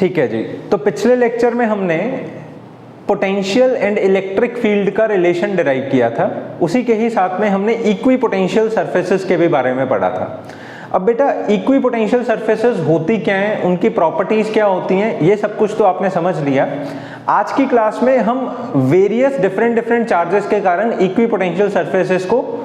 ठीक है जी, तो पिछले लेक्चर में हमने पोटेंशियल एंड इलेक्ट्रिक फील्ड का रिलेशन डिराइव किया था, उसी के ही साथ में हमने इक्वी पोटेंशियल सरफेसेस के भी बारे में पढ़ा था। अब बेटा इक्वी पोटेंशियल सरफेसेस होती क्या हैं, उनकी प्रॉपर्टीज क्या होती हैं, ये सब कुछ तो आपने समझ लिया। आज की क्लास में हम वेरियस डिफरेंट चार्जेस के कारण इक्वी पोटेंशियल सरफेसेस को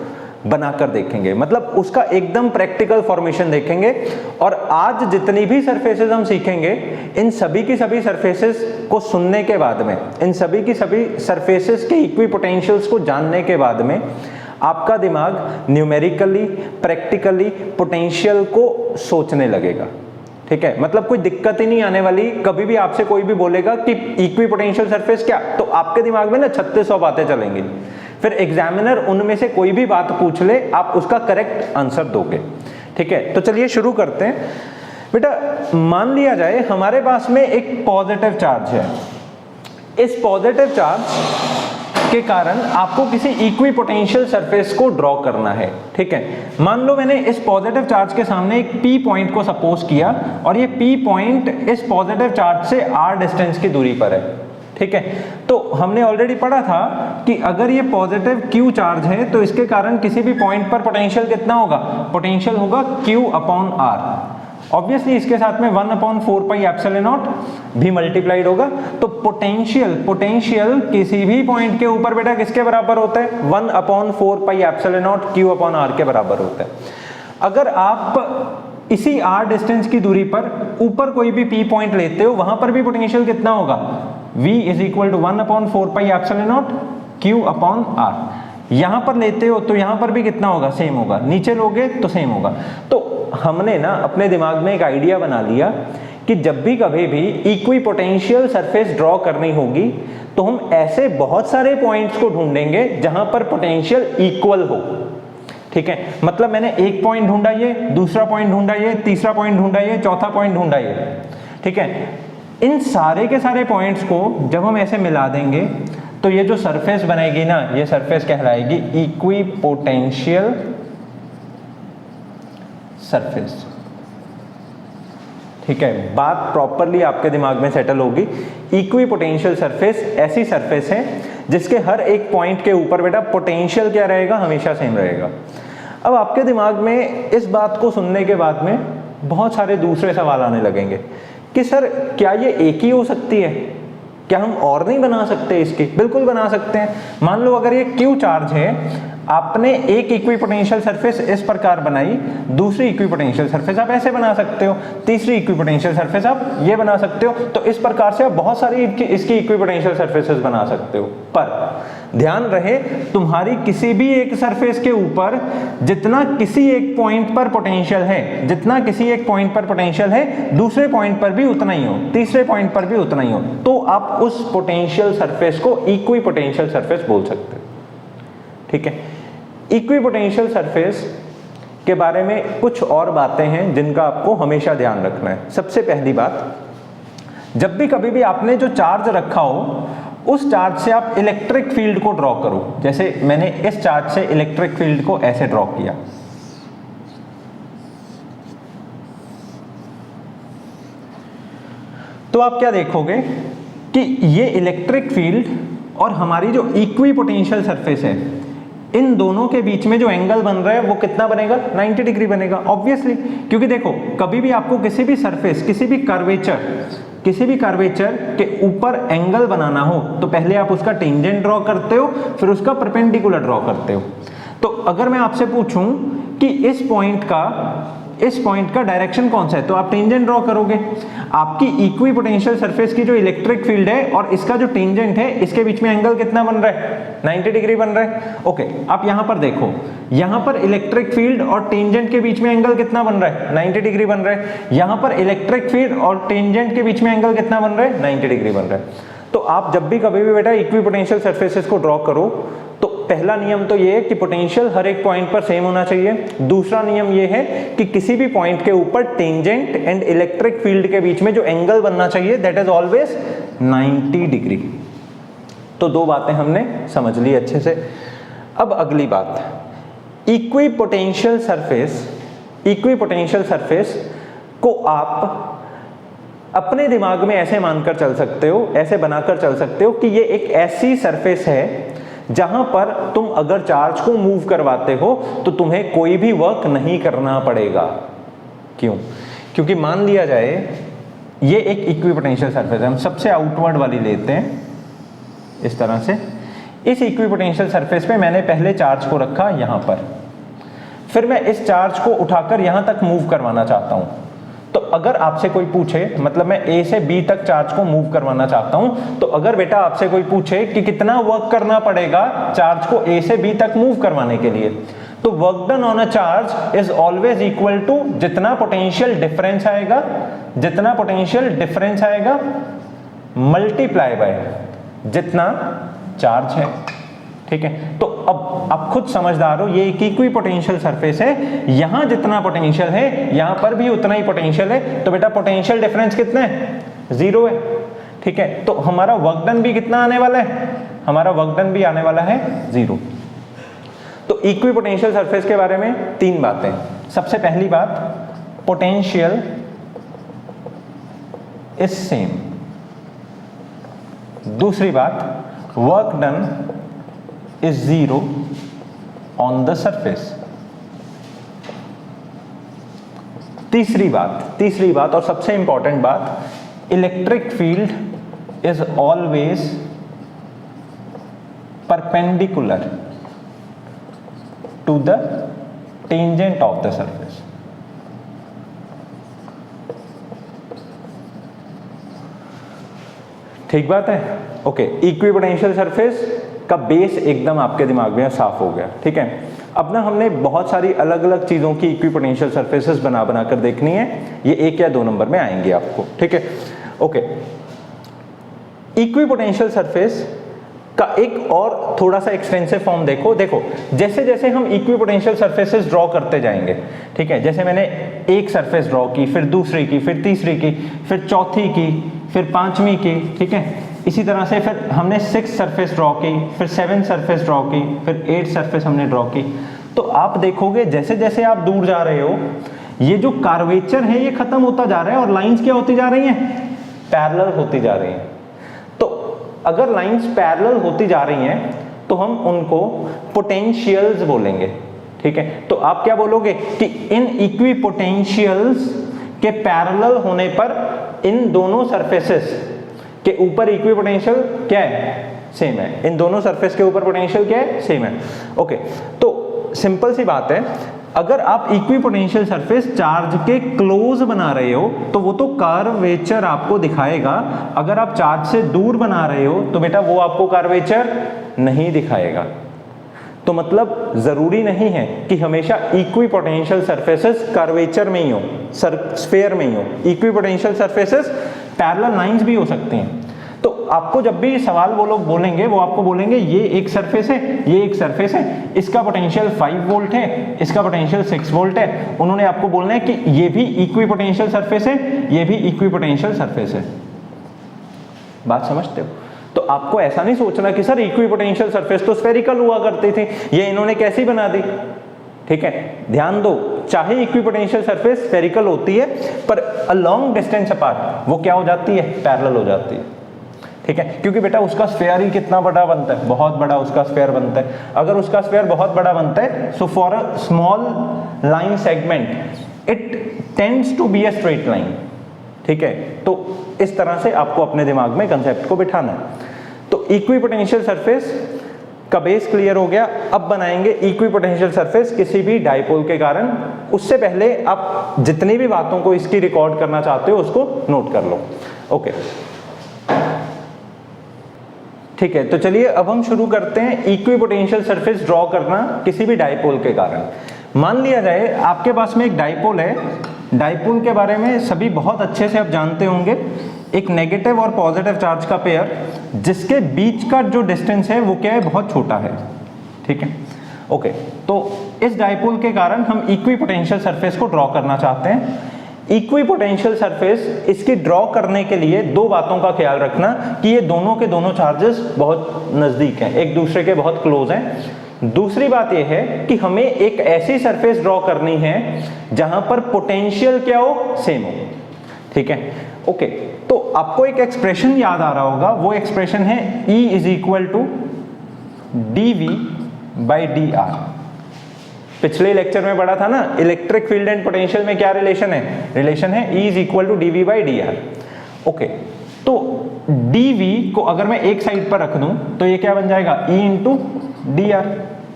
बनाकर देखेंगे, मतलब उसका एकदम प्रैक्टिकल फॉर्मेशन देखेंगे। और आज जितनी भी सरफेसेस हम सीखेंगे, इन सभी की सभी सरफेसेस को सुनने के बाद में, इन सभी की सभी सरफेसेस के इक्वी पोटेंशियल्स को जानने के बाद में आपका दिमाग न्यूमेरिकली प्रैक्टिकली पोटेंशियल को सोचने लगेगा। ठीक है, मतलब कोई दिक्कत ही नहीं आने वाली। कभी भी आपसे कोई भी बोलेगा कि इक्वी पोटेंशियल सरफेस क्या, तो आपके दिमाग में ना 3600 बातें चलेंगी। फिर एग्जामिनर उनमें से कोई भी बात पूछ ले, आप उसका करेक्ट आंसर दोगे। ठीक है, तो चलिए शुरू करते हैं। बेटा मान लिया जाए हमारे पास में एक पॉजिटिव चार्ज है। इस पॉजिटिव चार्ज के कारण आपको किसी इक्वी पोटेंशियल सरफेस को ड्रॉ करना है। ठीक है, मान लो मैंने इस पॉजिटिव चार्ज के सामने एक पी पॉइंट को सपोज किया और ये पी पॉइंट इस पॉजिटिव चार्ज से आर डिस्टेंस की दूरी पर है। ठीक है, तो हमने ऑलरेडी पढ़ा था कि अगर ये पॉजिटिव क्यू चार्ज है तो इसके कारण किसी भी पॉइंट पर पोटेंशियल कितना होगा, पोटेंशियल होगा क्यू अपॉन आर। ऑब्वियसली इसके साथ में 1/4 पाई एप्सिलॉन नॉट भी मल्टीप्लाइड होगा। तो पोटेंशियल किसी भी पॉइंट के ऊपर बेटा किसके बराबर होता है, 1/4 pi epsilon naught Q upon R के बराबर होता है। अगर आप इसी आर डिस्टेंस की दूरी पर ऊपर कोई भी पी पॉइंट लेते हो, वहां पर भी पोटेंशियल कितना होगा, V is equal to 1/4 pi epsilon naught Q upon R. यहां पर लेते हो तो यहां पर भी कितना होगा, सेम होगा। नीचे लोगे तो सेम होगा। तो हमने ना अपने दिमाग में एक आइडिया बना लिया कि जब भी कभी भी इक्वी पोटेंशियल सरफेस ड्रॉ करनी होगी तो हम ऐसे बहुत सारे पॉइंट्स को ढूंढेंगे जहां पर पोटेंशियल इक्वल हो। ठीक है, मतलब मैंने एक पॉइंट ढूंढा ये, दूसरा पॉइंट ढूंढा ये, तीसरा पॉइंट ढूंढा ये, चौथा पॉइंट ढूंढा ये। ठीक है, इन सारे के सारे पॉइंट्स को जब हम ऐसे मिला देंगे तो ये जो सरफेस बनेगी ना, ये सरफेस कहलाएगी इक्वी पोटेंशियल सरफेस। ठीक है, बात प्रॉपरली आपके दिमाग में सेटल होगी। इक्वी पोटेंशियल सरफेस ऐसी सरफेस है जिसके हर एक पॉइंट के ऊपर बेटा पोटेंशियल क्या रहेगा, हमेशा सेम रहेगा। अब आपके दिमाग में इस बात को सुनने के बाद में बहुत सारे दूसरे सवाल आने लगेंगे कि सर क्या ये एक ही हो सकती है, क्या हम और नहीं बना सकते इसकी? बिल्कुल बना सकते हैं। मान लो अगर ये क्यू चार्ज है, आपने एक इक्वी पोटेंशियल सरफेस इस प्रकार बनाई, दूसरी इक्वी पोटेंशियल सरफेस आप ऐसे बना सकते हो, तीसरी इक्वी पोटेंशियल सरफेस आप ये बना सकते हो। तो इस प्रकार से आप बहुत सारी इसकी इक्वी पोटेंशियल सरफेसेस बना सकते हो। पर ध्यान रहे, तुम्हारी किसी भी एक सरफेस के ऊपर जितना किसी एक पॉइंट पर पोटेंशियल है, जितना किसी एक पॉइंट पर पोटेंशियल है, दूसरे पॉइंट पर भी उतना ही हो, तीसरे पॉइंट पर भी उतना ही हो, तो आप उस पोटेंशियल सरफेस को इक्वी पोटेंशियल सरफेस बोल सकते हो। ठीक है, इक्वी पोटेंशियल सरफेस के बारे में कुछ और बातें हैं जिनका आपको हमेशा ध्यान रखना है। सबसे पहली बात, जब भी कभी भी आपने जो चार्ज रखा हो उस चार्ज से आप इलेक्ट्रिक फील्ड को ड्रॉ करो। जैसे मैंने इस चार्ज से इलेक्ट्रिक फील्ड को ऐसे ड्रॉ किया, तो आप क्या देखोगे कि ये इलेक्ट्रिक फील्ड और हमारी जो इक्वी पोटेंशियल सरफेस है, इन दोनों के बीच में जो एंगल बन रहा है वो कितना बनेगा, 90 डिग्री बनेगा। ऑब्वियसली, क्योंकि देखो कभी भी आपको किसी भी सरफेस, किसी भी कर्वेचर के ऊपर एंगल बनाना हो तो पहले आप उसका टेंजेंट ड्रॉ करते हो, फिर उसका परपेंडिकुलर ड्रॉ करते हो। तो अगर मैं आपसे पूछूं कि इस पॉइंट का डायरेक्शन कौन सा है, तो आप टेंजेंट ड्रॉ करोगे। आपकी इक्वी पोटेंशियल सरफेस की जो इलेक्ट्रिक फील्ड है और इसका जो टेंजेंट है, इसके बीच में एंगल कितना बन रहा है, 90 डिग्री बन रहा है। ओके, आप यहां पर देखो, यहां पर इलेक्ट्रिक फील्ड और टेंजेंट के बीच में एंगल कितना बन रहा है, 90 डिग्री बन रहा है। यहां पर इलेक्ट्रिक फील्ड और टेंजेंट के बीच में एंगल कितना बन रहा है, 90 डिग्री बन रहा है। तो आप जब भी कभी भी बेटा इक्वी पोटेंशियल सरफेसेस को ड्रॉ करो तो पहला नियम तो ये है कि पोटेंशियल हर एक पॉइंट पर सेम होना चाहिए। दूसरा नियम ये है कि किसी भी पॉइंट के ऊपर टेंजेंट एंड इलेक्ट्रिक फील्ड के बीच में जो एंगल बनना चाहिए दैट इज ऑलवेज 90 डिग्री। तो दो बातें हमने समझ ली अच्छे से। अब अगली बात, इक्वी पोटेंशियल सरफेस को आप अपने दिमाग में ऐसे मानकर चल सकते हो, ऐसे बनाकर चल सकते हो कि ये एक ऐसी सरफेस है जहां पर तुम अगर चार्ज को मूव करवाते हो तो तुम्हें कोई भी वर्क नहीं करना पड़ेगा। क्यों? क्योंकि मान लिया जाए ये एक इक्विपोटेंशियल सरफेस है, हम सबसे आउटवर्ड वाली लेते हैं इस तरह से। इस इक्विपोटेंशियल सरफेस पे मैंने पहले चार्ज को रखा यहां पर, फिर मैं इस चार्ज को उठाकर यहां तक मूव करवाना चाहता हूं। तो अगर आपसे कोई पूछे, मतलब मैं ए से बी तक चार्ज को मूव करवाना चाहता हूं, तो अगर बेटा आपसे कोई पूछे कि कितना वर्क करना पड़ेगा चार्ज को ए से बी तक मूव करवाने के लिए, तो work done on a charge is always equal to जितना पोटेंशियल डिफरेंस आएगा, जितना पोटेंशियल डिफरेंस आएगा मल्टीप्लाई बाय जितना चार्ज है। ठीक है, तो अब आप खुद समझदार हो, ये एक इक्विपोटेंशियल सरफेस है, यहां जितना पोटेंशियल है यहां पर भी उतना ही पोटेंशियल है, तो बेटा पोटेंशियल डिफरेंस कितना है? 0 है। ठीक है, तो हमारा वर्क डन भी कितना आने वाला है? हमारा वर्क डन भी आने वाला है 0। तो इक्विपोटेंशियल सरफेस के बारे में 3 बातें। सबसे पहली बात, पोटेंशियल इज सेम। दूसरी बात, work done is 0 on the surface। तीसरी बात और सबसे इंपॉर्टेंट बात, electric field is always perpendicular to the tangent of the surface. ठीक बात है? ओके, इक्विपोटेंशियल सरफेस का बेस एकदम आपके दिमाग में साफ हो गया। ठीक है, अब ना हमने बहुत सारी अलग अलग चीजों की इक्विपोटेंशियल सरफेसेस बना कर देखनी है, ये 1 या 2 नंबर में आएंगे आपको। ठीक है, ओके। इक्विपोटेंशियल सरफेस का एक और थोड़ा सा एक्सटेंसिव फॉर्म देखो। जैसे जैसे हम इक्विपोटेंशियल सरफेसेस ड्रॉ करते जाएंगे, ठीक है, जैसे मैंने एक सरफेस ड्रॉ की, फिर दूसरी की, फिर तीसरी की, फिर चौथी की, फिर 5वीं की, ठीक है, इसी तरह से फिर हमने 6 सरफेस ड्रॉ की, फिर 7 सरफेस ड्रॉ की, फिर 8 सरफेस हमने ड्रॉ की। तो आप देखोगे जैसे जैसे आप दूर जा रहे हो, ये जो कार्वेचर है ये खत्म होता जा रहा है और लाइंस क्या होती जा रही हैं? पैरेलल होती जा रही हैं। तो अगर लाइंस पैरेलल होती जा रही हैं तो हम उनको पोटेंशियल्स बोलेंगे। ठीक है, तो आप क्या बोलोगे कि इन इक्विपोटेंशियल्स के पैरेलल होने पर इन दोनों सरफेसेस के ऊपर इक्विपोटेंशियल क्या है? सेम है। इन दोनों सरफेस के ऊपर पोटेंशियल क्या है? सेम है। ओके, तो सिंपल सी बात है, अगर आप इक्विपोटेंशियल सरफेस चार्ज के क्लोज बना रहे हो तो वो तो कर्वेचर आपको दिखाएगा, अगर आप चार्ज से दूर बना रहे हो तो बेटा वो आपको कर्वेचर नहीं दिखाएगा। तो मतलब जरूरी नहीं है कि हमेशा इक्विपोटेंशियल सरफेसेस कर्वेचर में ही हो, स्फीयर में ही हो। इक्विपोटेंशियल सरफेसेस पैरेलल लाइंस भी हो सकती हैं। तो आपको जब भी सवाल वो लोग बोलेंगे, वो आपको बोलेंगे ये एक सरफेस है, ये एक सरफेस है, इसका पोटेंशियल 5 वोल्ट है, इसका पोटेंशियल 6 वोल्ट है। उन्होंने आपको बोलना है कि ये भी इक्विपोटेंशियल सरफेस है, ये भी इक्विपोटेंशियल सरफेस है। बात समझते हो? तो आपको ऐसा नहीं सोचना कि सर इक्विपोटेंशियल सरफेस तो स्फेरिकल हुआ करती थी, ये इन्होंने कैसी बना दी। ठीक है, ध्यान दो, चाहे इक्विपोटेंशियल सरफेस स्फेरिकल होती है पर अ लॉन्ग डिस्टेंस अपार्ट वो क्या हो जाती है? पैरेलल हो जाती है। ठीक है, क्योंकि बेटा उसका स्फेयर ही कितना बड़ा बनता है? बहुत बड़ा उसका स्फेयर बनता है। अगर उसका स्फेयर बहुत बड़ा बनता है, so for a small line segment it tends to be a straight line. ठीक है, तो इस तरह से आपको अपने दिमाग में कंसेप्ट को बिठाना है। तो इक्विपोटेंशियल सरफेस का बेस क्लियर हो गया। अब बनाएंगे इक्विपोटेंशियल सरफेस किसी भी डाइपोल के कारण। उससे पहले आप जितनी भी बातों को इसकी रिकॉर्ड करना चाहते हो उसको नोट कर लो। ओके, ठीक है, तो चलिए अब हम शुरू करते हैं इक्विपोटेंशियल सरफेस ड्रॉ करना किसी भी डाइपोल के कारण। मान लिया जाए आपके पास में एक डाइपोल है। डाइपोल के बारे में सभी बहुत अच्छे से आप जानते होंगे, एक नेगेटिव और पॉजिटिव चार्ज का पेयर जिसके बीच का जो डिस्टेंस है वो क्या है? बहुत छोटा है। ठीक है, ओके, तो इस डाइपोल के कारण हम इक्विपोटेंशियल सरफेस को ड्रॉ करना चाहते हैं। इक्विपोटेंशियल सरफेस इसकी ड्रॉ करने के लिए 2 बातों का ख्याल रखना कि ये दोनों के दोनों चार्जेस बहुत नजदीक हैं, एक दूसरे के बहुत क्लोज हैं। दूसरी बात यह है कि हमें एक ऐसी सरफेस ड्रॉ करनी है जहां पर पोटेंशियल क्या हो? सेम हो। ठीक है, ओके, तो आपको एक एक्सप्रेशन याद आ रहा होगा, वो एक्सप्रेशन है E is equal to dV by D R. पिछले लेक्चर में पढ़ा था ना, इलेक्ट्रिक फील्ड एंड पोटेंशियल में क्या रिलेशन है, रिलेशन है E is equal to dV by D R. Okay, तो dV को अगर मैं एक साइड पर रख दूं तो ये क्या बन जाएगा, E इंटू डी आर,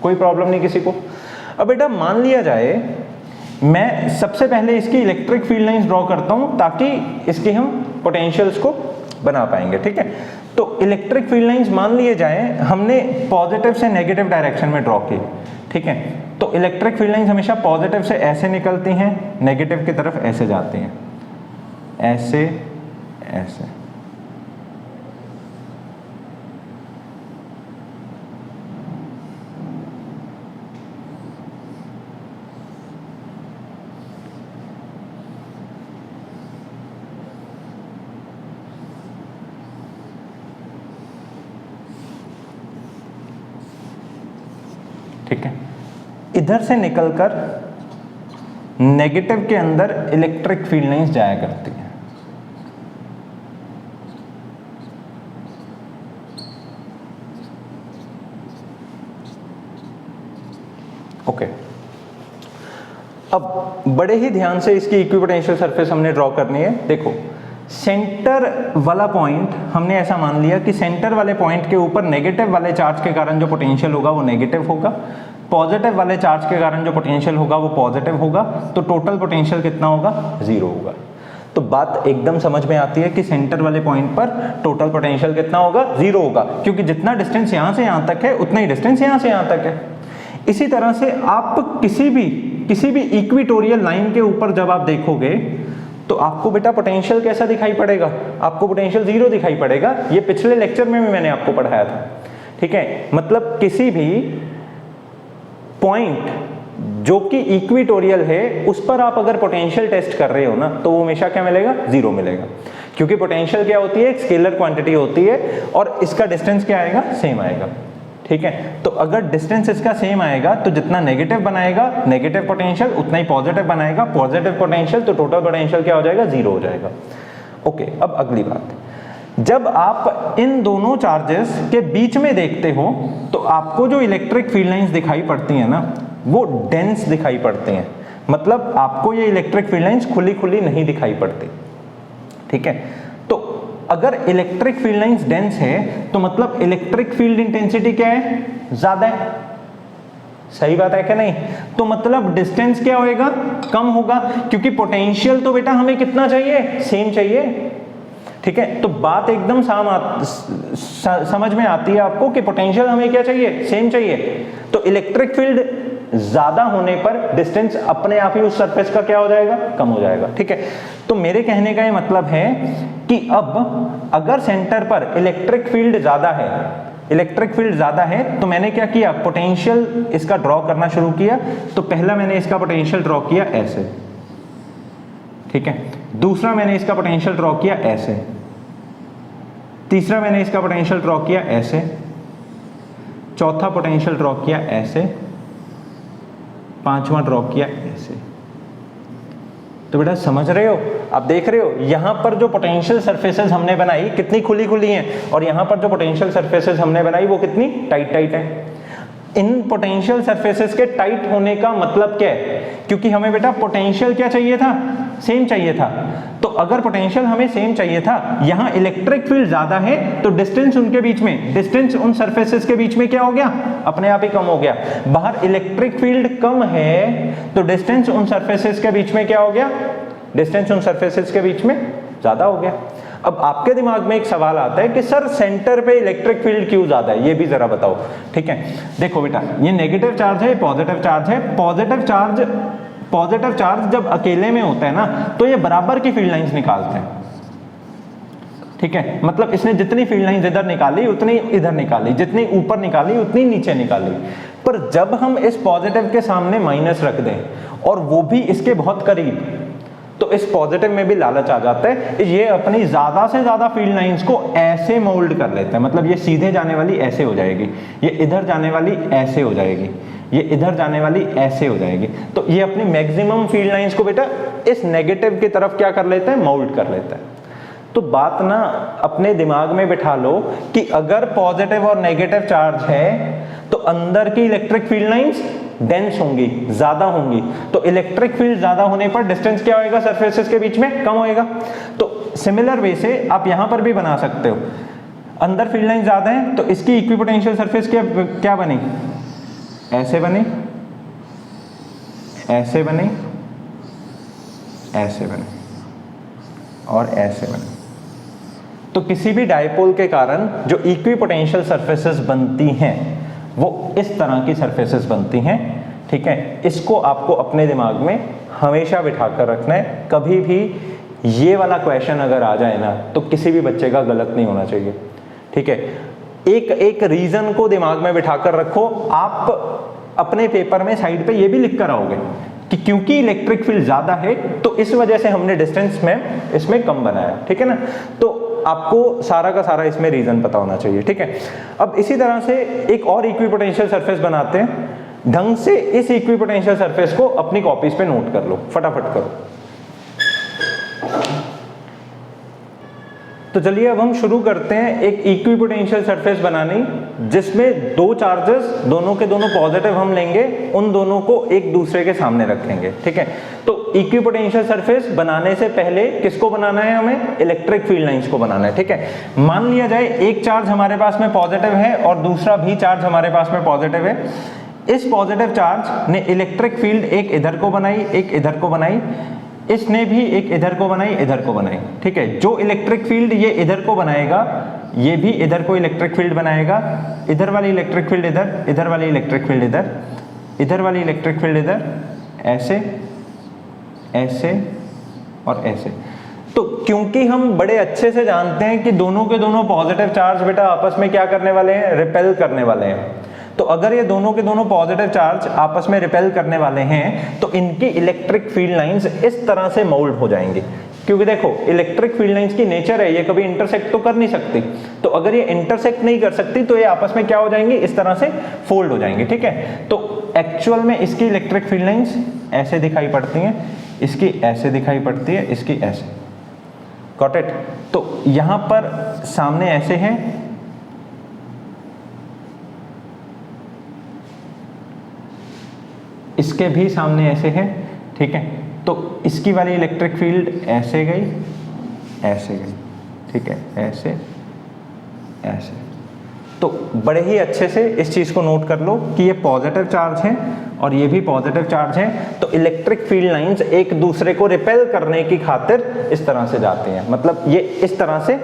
कोई प्रॉब्लम नहीं किसी को। अब बेटा मान लिया जाए मैं सबसे पहले इसकी इलेक्ट्रिक फील्ड लाइंस ड्रॉ करता हूं ताकि इसकी हम पोटेंशियल्स को बना पाएंगे, ठीक है। तो इलेक्ट्रिक फील्ड लाइंस मान लिए जाए हमने पॉजिटिव से नेगेटिव डायरेक्शन में ड्रॉ की, ठीक है। तो इलेक्ट्रिक फील्ड लाइंस हमेशा पॉजिटिव से ऐसे निकलती हैं, नेगेटिव की तरफ ऐसे जाती हैं, ऐसे ऐसे। ठीक है, इधर से निकलकर नेगेटिव के अंदर इलेक्ट्रिक फील्ड लाइंस जाया करती हैं। ओके, अब बड़े ही ध्यान से इसकी इक्विपोटेंशियल सरफेस हमने ड्रॉ करनी है। देखो, सेंटर वाला पॉइंट हमने ऐसा मान लिया कि सेंटर वाले पॉइंट के ऊपर नेगेटिव वाले चार्ज के कारण जो पोटेंशियल होगा वो नेगेटिव होगा, पॉजिटिव वाले चार्ज के कारण जो पोटेंशियल होगा वो पॉजिटिव होगा, तो टोटल पोटेंशियल कितना होगा, जीरो होगा। तो बात एकदम समझ में आती है कि सेंटर वाले पॉइंट पर टोटल पोटेंशियल कितना होगा, जीरो होगा, क्योंकि जितना डिस्टेंस यहां से यहां तक है उतना ही डिस्टेंस यहां से यहां तक है। इसी तरह से आप किसी भी इक्विटोरियल लाइन के ऊपर जब आप देखोगे तो आपको बेटा पोटेंशियल कैसा दिखाई पड़ेगा, आपको पोटेंशियल जीरो दिखाई पड़ेगा। ये पिछले लेक्चर में भी मैंने आपको पढ़ाया था, ठीक है। मतलब किसी भी पॉइंट जो कि इक्विटोरियल है उस पर आप अगर पोटेंशियल टेस्ट कर रहे हो ना, तो वो हमेशा क्या मिलेगा, जीरो मिलेगा, क्योंकि पोटेंशियल क्या होती है, एक स्केलर क्वांटिटी होती है और इसका डिस्टेंस क्या आएगा, सेम आएगा, ठीक है। तो अगर डिस्टेंस इसका सेम आएगा तो जितना नेगेटिव बनाएगा नेगेटिव पोटेंशियल, उतना ही पॉजिटिव बनाएगा पॉजिटिव पोटेंशियल, तो टोटल पोटेंशियल क्या हो जाएगा, जीरो हो जाएगा। ओके, अब अगली बात, जब आप इन दोनों चार्जेस के बीच में देखते हो तो आपको जो इलेक्ट्रिक फील्ड लाइंस दिखाई पड़ती है ना, वो डेंस दिखाई पड़ते हैं। मतलब आपको ये इलेक्ट्रिक फील्ड लाइंस खुली खुली नहीं दिखाई पड़ती, ठीक है। तो अगर इलेक्ट्रिक फील्ड लाइंस डेंस है तो मतलब इलेक्ट्रिक फील्ड इंटेंसिटी क्या है, ज्यादा है, सही बात है कि नहीं। तो मतलब डिस्टेंस क्या होएगा, कम होगा, क्योंकि पोटेंशियल तो बेटा हमें कितना चाहिए, सेम चाहिए, ठीक है। तो बात एकदम समझ में आती है आपको कि पोटेंशियल हमें क्या चाहिए, सेम चाहिए। तो इलेक्ट्रिक फील्ड ज्यादा होने पर डिस्टेंस अपने आप ही उस सरफेस का क्या हो जाएगा, कम हो जाएगा, ठीक है। तो मेरे कहने का ये मतलब है कि अब अगर सेंटर पर इलेक्ट्रिक फील्ड ज्यादा है तो मैंने क्या किया, पोटेंशियल इसका ड्रॉ करना शुरू किया। तो पहला मैंने इसका पोटेंशियल ड्रॉ किया ऐसे, ठीक है। दूसरा मैंने इसका पोटेंशियल ड्रॉ किया ऐसे, तीसरा मैंने इसका पोटेंशियल ड्रॉ किया ऐसे, चौथा पोटेंशियल ड्रॉ किया ऐसे, पांचवा ड्रॉ किया ऐसे। तो बेटा समझ रहे हो, आप देख रहे हो यहां पर जो पोटेंशियल सरफेसेस हमने बनाई कितनी खुली खुली हैं, और यहां पर जो पोटेंशियल सरफेसेस हमने बनाई वो कितनी टाइट टाइट है। इन पोटेंशियल सरफेसेस के टाइट होने का मतलब क्या है, क्योंकि हमें बेटा पोटेंशियल क्या चाहिए था, सेम चाहिए था। तो अगर पोटेंशियल हमें सेम चाहिए था, यहां इलेक्ट्रिक फील्ड ज्यादा है, तो डिस्टेंस उनके बीच में, डिस्टेंस उन सरफेसेस के बीच में क्या हो गया, अपने आप ही कम हो गया। बाहर इलेक्ट्रिक फील्ड कम है तो डिस्टेंस उन सरफेसेस के बीच में क्या हो गया, डिस्टेंस उन सरफेसेस के बीच में ज्यादा हो गया। अब आपके दिमाग में एक सवाल आता है कि सर सेंटर पे इलेक्ट्रिक फील्ड क्यों ज्यादा है, ये भी जरा बताओ, ठीक है। देखो बेटा, ये नेगेटिव चार्ज है, पॉजिटिव चार्ज है। पॉजिटिव चार्ज जब अकेले में होता है ना, तो ये बराबर की फील्ड लाइंस निकालते हैं, ठीक है। मतलब इसने जितनी फील्ड लाइंस इधर निकाली उतनी इधर निकाली, जितनी ऊपर निकाली उतनी नीचे निकाली। पर जब हम इस पॉजिटिव के सामने माइनस रख दें और वो भी इसके बहुत करीब, तो इस पॉजिटिव में भी लालच आ जाता है, ये अपनी ज्यादा से ज्यादा फील्ड लाइंस को ऐसे मोल्ड कर लेते हैं। मतलब ये सीधे जाने वाली ऐसे हो जाएगी, ये इधर जाने वाली ऐसे हो जाएगी, ये इधर जाने वाली ऐसे हो जाएगी। तो ये अपनी मैक्सिमम फील्ड लाइंस को बेटा इस नेगेटिव की तरफ क्या कर लेते हैं, मोल्ड कर लेते हैं। तो बात ना अपने दिमाग में बिठा लो कि अगर पॉजिटिव और नेगेटिव चार्ज है तो अंदर की इलेक्ट्रिक फील्ड लाइंस डेंस होंगी, ज्यादा होंगी, तो इलेक्ट्रिक फील्ड ज्यादा होने पर डिस्टेंस क्या होएगा सरफेसेस के बीच में, कम होएगा। तो सिमिलर वे से आप यहां पर भी बना सकते हो, अंदर फील्ड लाइन ज्यादा है तो इसकी इक्विपोटेंशियल सरफेस क्या बनी, ऐसे बनी, ऐसे बनी, ऐसे बनी और ऐसे बनी। तो किसी भी डायपोल के कारण जो इक्विपोटेंशियल सरफेसेस बनती हैं वो इस तरह की सरफेसेस बनती हैं, ठीक है। इसको आपको अपने दिमाग में हमेशा बिठा कर रखना है, कभी भी ये वाला क्वेश्चन अगर आ जाए ना तो किसी भी बच्चे का गलत नहीं होना चाहिए, ठीक है। एक रीजन को दिमाग में बिठा कर रखो, आप अपने पेपर में साइड पे ये भी लिख कर आओगे कि क्योंकि इलेक्ट्रिक फील्ड ज्यादा है तो इस वजह से हमने डिस्टेंस में इसमें कम बनाया, ठीक है ना। तो आपको सारा का सारा इसमें रीजन पता होना चाहिए, ठीक है। अब इसी तरह से एक और इक्विपोटेंशियल सरफेस बनाते हैं, ढंग से इस इक्विपोटेंशियल सरफेस को अपनी कॉपीज पे नोट कर लो, फटाफट करो। तो चलिए अब हम शुरू करते हैं एक इक्विपोटेंशियल सरफेस बनानी जिसमें दो चार्जेस, दोनों के दोनों पॉजिटिव हम लेंगे, उन दोनों को एक दूसरे के सामने रखेंगे, ठीक है। तो इक्विपोटेंशियल सरफेस बनाने से पहले किसको बनाना है, हमें इलेक्ट्रिक फील्ड लाइंस को बनाना है, ठीक है। मान लिया जाए एक चार्ज हमारे पास में पॉजिटिव है और दूसरा भी चार्ज हमारे पास में पॉजिटिव है। इस पॉजिटिव चार्ज ने इलेक्ट्रिक फील्ड एक इधर को बनाई, एक इधर को बनाई, इसने भी एक इधर को बनाई, इधर को बनाई, ठीक है। जो इलेक्ट्रिक फील्ड ये इधर को बनाएगा ये भी इधर को इलेक्ट्रिक फील्ड बनाएगा, इधर वाली इलेक्ट्रिक फील्ड इधर, इधर वाली इलेक्ट्रिक फील्ड इधर, इधर वाली इलेक्ट्रिक फील्ड इधर, ऐसे, ऐसे और ऐसे। तो क्योंकि हम बड़े अच्छे से जानते हैं कि दोनों के दोनों पॉजिटिव चार्ज बेटा आपस में क्या करने वाले हैं, रिपेल करने वाले हैं। तो अगर ये दोनों के दोनों पॉजिटिव चार्ज आपस में रिपेल करने वाले हैं तो इनकी इलेक्ट्रिक फील्ड लाइंस इस तरह से मोल्ड हो जाएंगी, क्योंकि देखो इलेक्ट्रिक फील्ड लाइंस की नेचर है ये कभी इंटरसेक्ट तो कर नहीं सकती, तो अगर ये इंटरसेक्ट नहीं कर सकती तो ये आपस में क्या हो जाएंगी, इस तरह से फोल्ड हो जाएंगी, ठीक है। तो एक्चुअल में इसकी इलेक्ट्रिक फील्ड लाइंस ऐसे दिखाई पड़ती हैं, इसकी ऐसे दिखाई पड़ती है, इसकी ऐसे, गॉट इट। तो यहां पर सामने ऐसे है, इसके भी सामने ऐसे है, ठीक है। तो इसकी वाली इलेक्ट्रिक फील्ड ऐसे गई, ऐसे गई, ठीक है, ऐसे, ऐसे। तो बड़े ही अच्छे से इस चीज को नोट कर लो कि ये पॉजिटिव चार्ज है और ये भी पॉजिटिव चार्ज है, तो इलेक्ट्रिक फील्ड लाइंस एक दूसरे को रिपेल करने की खातिर इस तरह से जाती हैं, मतलब ये इस तरह से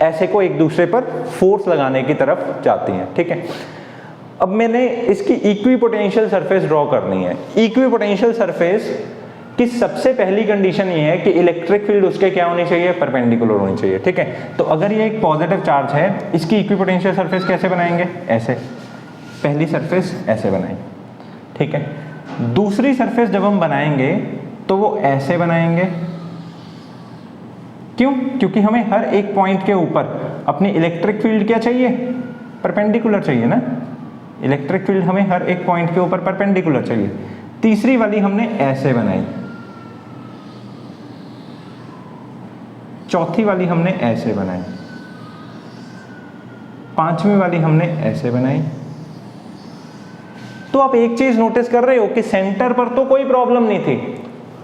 ऐसे को एक दूसरे पर फोर्स लगाने की तरफ जाती हैं, ठीक है। अब मैंने इसकी इक्विपोटेंशियल सरफेस ड्रॉ करनी है। इक्विपोटेंशियल सरफेस की सबसे पहली कंडीशन ये है कि इलेक्ट्रिक फील्ड उसके क्या होनी चाहिए, परपेंडिकुलर होनी चाहिए, ठीक है। तो अगर ये एक पॉजिटिव चार्ज है, इसकी इक्विपोटेंशियल सरफेस कैसे बनाएंगे, ऐसे, पहली सरफेस ऐसे बनाएंगे, ठीक है। दूसरी सरफेस जब हम बनाएंगे तो वो ऐसे बनाएंगे, क्यों, क्योंकि हमें हर एक पॉइंट के ऊपर अपनी इलेक्ट्रिक फील्ड क्या चाहिए, परपेंडिकुलर चाहिए ना, इलेक्ट्रिक फील्ड हमें हर एक पॉइंट के ऊपर परपेंडिकुलर चाहिए। तीसरी वाली हमने ऐसे बनाई, चौथी वाली हमने ऐसे बनाई, पांचवी वाली हमने ऐसे बनाई। तो आप एक चीज नोटिस कर रहे हो कि सेंटर पर तो कोई प्रॉब्लम नहीं थी,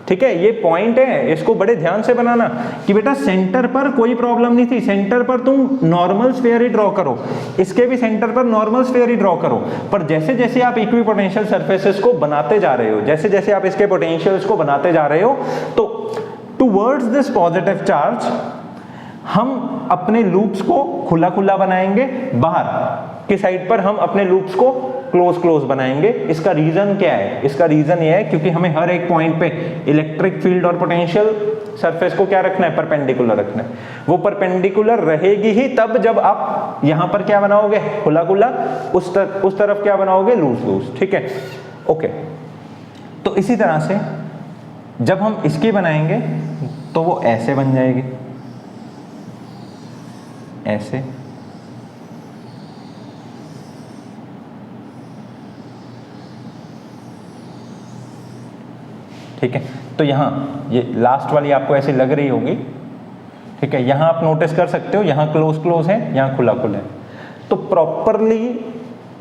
ठीक है। ये पॉइंट है, इसको बड़े ध्यान से बनाना कि बेटा सेंटर पर कोई प्रॉब्लम नहीं थी, सेंटर पर तुम नॉर्मल स्फीयर ही ड्रॉ करो, इसके भी सेंटर पर नॉर्मल स्फीयर ही ड्रॉ करो। पर जैसे जैसे आप इक्विपोटेंशियल सरफेसेस को बनाते जा रहे हो, जैसे जैसे आप इसके पोटेंशियल्स को बनाते जा रहे हो, तो टुवर्ड्स दिस पॉजिटिव चार्ज हम अपने लूप्स को खुला खुला बनाएंगे, बाहर की साइड पर हम अपने लूप्स को क्लोज क्लोज बनाएंगे। इसका रीजन क्या है, इसका रीजन ये है क्योंकि हमें हर एक पॉइंट पे इलेक्ट्रिक फील्ड और पोटेंशियल सरफेस को क्या रखना है, परपेंडिकुलर रखना है। वो परपेंडिकुलर रहेगी ही तब जब आप यहां पर क्या बनाओगे, खुला खुला, उस तरफ क्या बनाओगे, लूज लूज, ठीक है, ओके। तो इसी तरह से जब हम इसकी बनाएंगे तो वो ऐसे बन जाएगी, ऐसे, ठीक है। तो यहां ये लास्ट वाली आपको ऐसे लग रही होगी, ठीक ठीक है, यहाँ आप नोटिस कर सकते हो, यहाँ क्लोज क्लोज है, यहाँ खुला खुला है। तो प्रॉपरली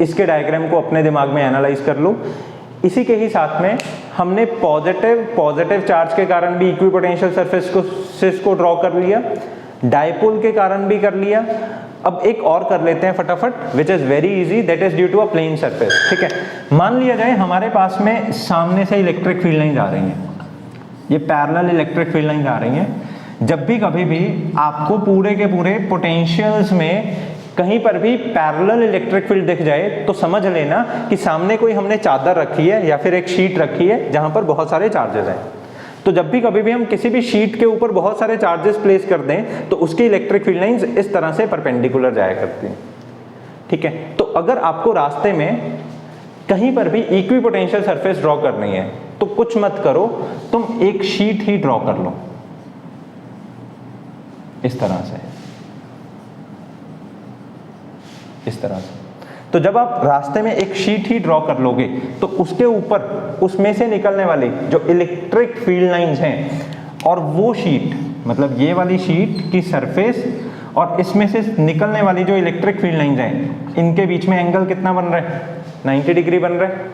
इसके डायग्राम को अपने दिमाग में एनालाइज कर लो। इसी के ही साथ में हमने पॉजिटिव चार्ज के कारण भी इक्विपोटेंशियल सरफेस को ड्रॉ कर लिया, डायपोल के कारण भी कर लिया। अब एक और कर लेते हैं फटाफट, which is very easy, that is due to a plane surface. ठीक है, मान लिया जाए हमारे पास में सामने से इलेक्ट्रिक फील्ड लाइन आ रही हैं, ये पैरेलल इलेक्ट्रिक फील्ड लाइन आ रही हैं। जब भी कभी भी आपको पूरे के पूरे पोटेंशियल्स में कहीं पर भी पैरेलल इलेक्ट्रिक फील्ड दिख जाए तो समझ लेना कि सामने कोई हमने चादर रखी है या फिर एक शीट रखी है जहां पर बहुत सारे चार्जेस हैं। तो जब भी कभी भी हम किसी भी शीट के ऊपर बहुत सारे चार्जेस प्लेस कर दें तो उसकी इलेक्ट्रिक फील्ड लाइंस इस तरह से परपेंडिकुलर जाया करती हैं। ठीक है, तो अगर आपको रास्ते में कहीं पर भी इक्विपोटेंशियल सरफेस ड्रॉ करनी है तो कुछ मत करो, तुम एक शीट ही ड्रॉ कर लो इस तरह से, इस तरह से। तो जब आप रास्ते में एक शीट ही ड्रॉ कर लोगे तो उसके ऊपर उसमें से निकलने वाली जो इलेक्ट्रिक फील्ड लाइंस हैं और वो शीट, मतलब ये वाली शीट की सरफेस और इसमें से निकलने वाली जो इलेक्ट्रिक फील्ड लाइंस हैं, इनके बीच में एंगल कितना बन रहा है? 90 डिग्री बन रहा है।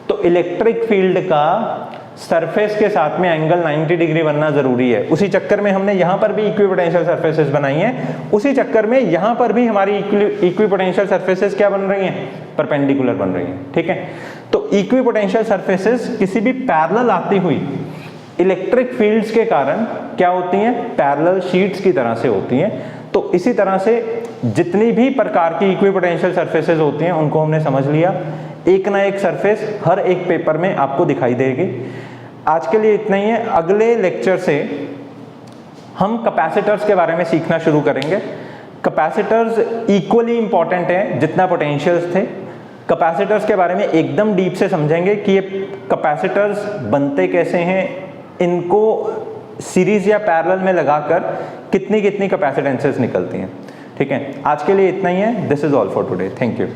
तो इलेक्ट्रिक फील्ड का सरफेस के साथ में एंगल 90 डिग्री बनना जरूरी है। उसी चक्कर में हमने यहाँ पर भी इक्विपोटेंशियल सरफेसेस बनाई हैं, उसी चक्कर में यहाँ पर भी हमारी इक्विपोटेंशियल सरफेसेस क्या बन रही हैं? परपेंडिकुलर बन रही हैं। ठीक है, तो इक्विपोटेंशियल सरफेसेस किसी भी पैरेलल आती हुई इलेक्ट्रिक फील्ड्स के कारण क्या होती हैं? पैरेलल शीट्स की तरह से होती हैं। तो इसी तरह से जितनी भी प्रकार की इक्विपोटेंशियल सरफेसेस होती हैं उनको हमने समझ लिया। एक ना एक सरफेस हर एक पेपर में आपको दिखाई देगी। आज के लिए इतना ही है। अगले लेक्चर से हम कैपेसिटर्स के बारे में सीखना शुरू करेंगे। कैपेसिटर्स इक्वली इंपॉर्टेंट हैं जितना पोटेंशियल्स थे। कैपेसिटर्स के बारे में एकदम डीप से समझेंगे कि ये कैपेसिटर्स बनते कैसे हैं, इनको सीरीज या पैरेलल में लगाकर कितनी कितनी कैपेसिटेंसेस निकलती हैं। ठीक है, आज के लिए इतना ही है। This is all for today. Thank you.